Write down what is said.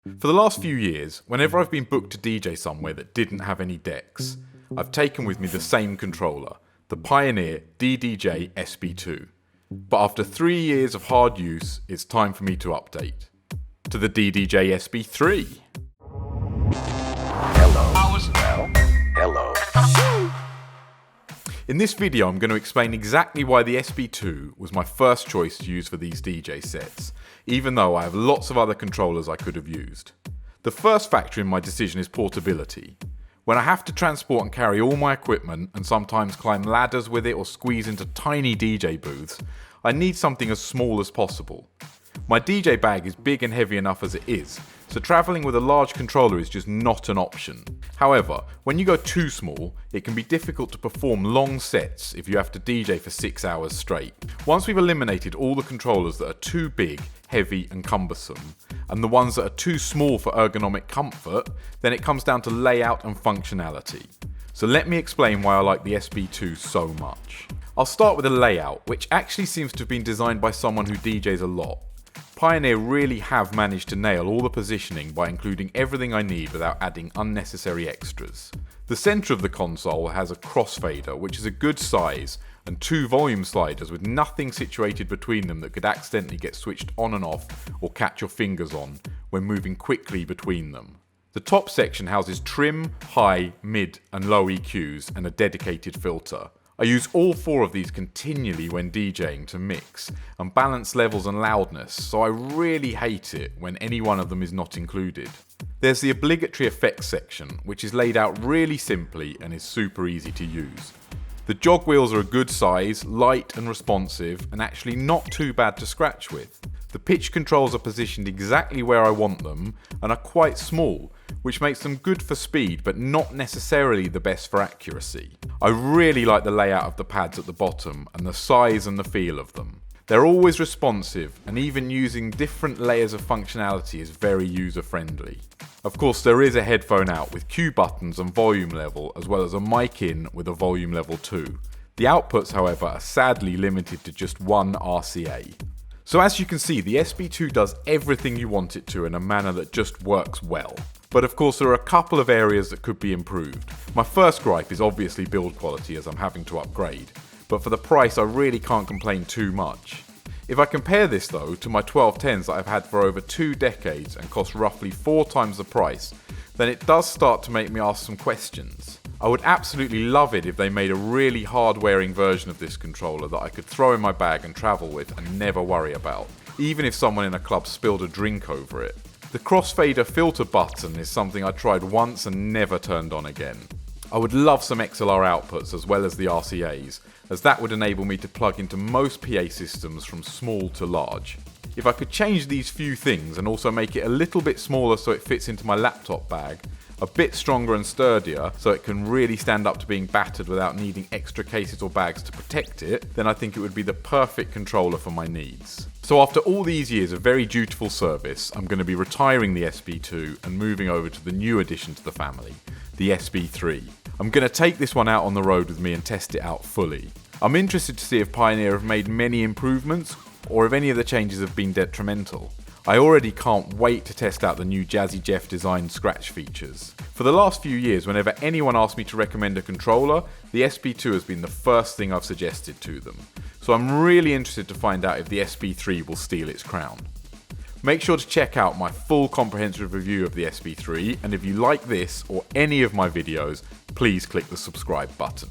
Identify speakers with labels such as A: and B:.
A: For the last few years, whenever I've been booked to DJ somewhere that didn't have any decks, I've taken with me the same controller, the Pioneer DDJ-SB2. But after 3 years of hard use, it's time for me to update to the DDJ SB3.
B: Hello.
A: In this video, I'm going to explain exactly why the SB2 was my first choice to use for these DJ sets, even though I have lots of other controllers I could have used. The first factor in my decision is portability. When I have to transport and carry all my equipment and sometimes climb ladders with it or squeeze into tiny DJ booths, I need something as small as possible. My DJ bag is big and heavy enough as it is, so travelling with a large controller is just not an option. However, when you go too small, it can be difficult to perform long sets if you have to DJ for 6 hours straight. Once we've eliminated all the controllers that are too big, heavy and cumbersome, and the ones that are too small for ergonomic comfort, then it comes down to layout and functionality. So let me explain why I like the SB2 so much. I'll start with the layout, which actually seems to have been designed by someone who DJs a lot. Pioneer really have managed to nail all the positioning by including everything I need without adding unnecessary extras. The centre of the console has a crossfader, which is a good size, and 2 volume sliders with nothing situated between them that could accidentally get switched on and off or catch your fingers on when moving quickly between them. The top section houses trim, high, mid and low EQs and a dedicated filter. I use all 4 of these continually when DJing to mix and balance levels and loudness, so I really hate it when any one of them is not included. There's the obligatory effects section, which is laid out really simply and is super easy to use. The jog wheels are a good size, light and responsive, and actually not too bad to scratch with. The pitch controls are positioned exactly where I want them and are quite small, which makes them good for speed but not necessarily the best for accuracy. I really like the layout of the pads at the bottom and the size and the feel of them. They're always responsive, and even using different layers of functionality is very user friendly. Of course, there is a headphone out with cue buttons and volume level, as well as a mic in with a volume level too. The outputs, however, are sadly limited to just 1 RCA. So as you can see, the SB2 does everything you want it to in a manner that just works well. But of course there are a couple of areas that could be improved. My first gripe is obviously build quality, as I'm having to upgrade, but for the price I really can't complain too much. If I compare this though to my 1210s that I've had for over 2 decades and cost roughly 4 times the price, then it does start to make me ask some questions. I would absolutely love it if they made a really hard-wearing version of this controller that I could throw in my bag and travel with and never worry about, even if someone in a club spilled a drink over it. The crossfader filter button is something I tried once and never turned on again. I would love some XLR outputs as well as the RCAs, as that would enable me to plug into most PA systems from small to large. If I could change these few things and also make it a little bit smaller so it fits into my laptop bag, a bit stronger and sturdier so it can really stand up to being battered without needing extra cases or bags to protect it, then I think it would be the perfect controller for my needs. So after all these years of very dutiful service, I'm going to be retiring the SB2 and moving over to the new addition to the family, the SB3. I'm going to take this one out on the road with me and test it out fully. I'm interested to see if Pioneer have made many improvements or if any of the changes have been detrimental. I already can't wait to test out the new Jazzy Jeff designed scratch features. For the last few years, whenever anyone asked me to recommend a controller, the SB2 has been the first thing I've suggested to them. So I'm really interested to find out if the SB3 will steal its crown. Make sure to check out my full comprehensive review of the SB3, and if you like this or any of my videos, please click the subscribe button.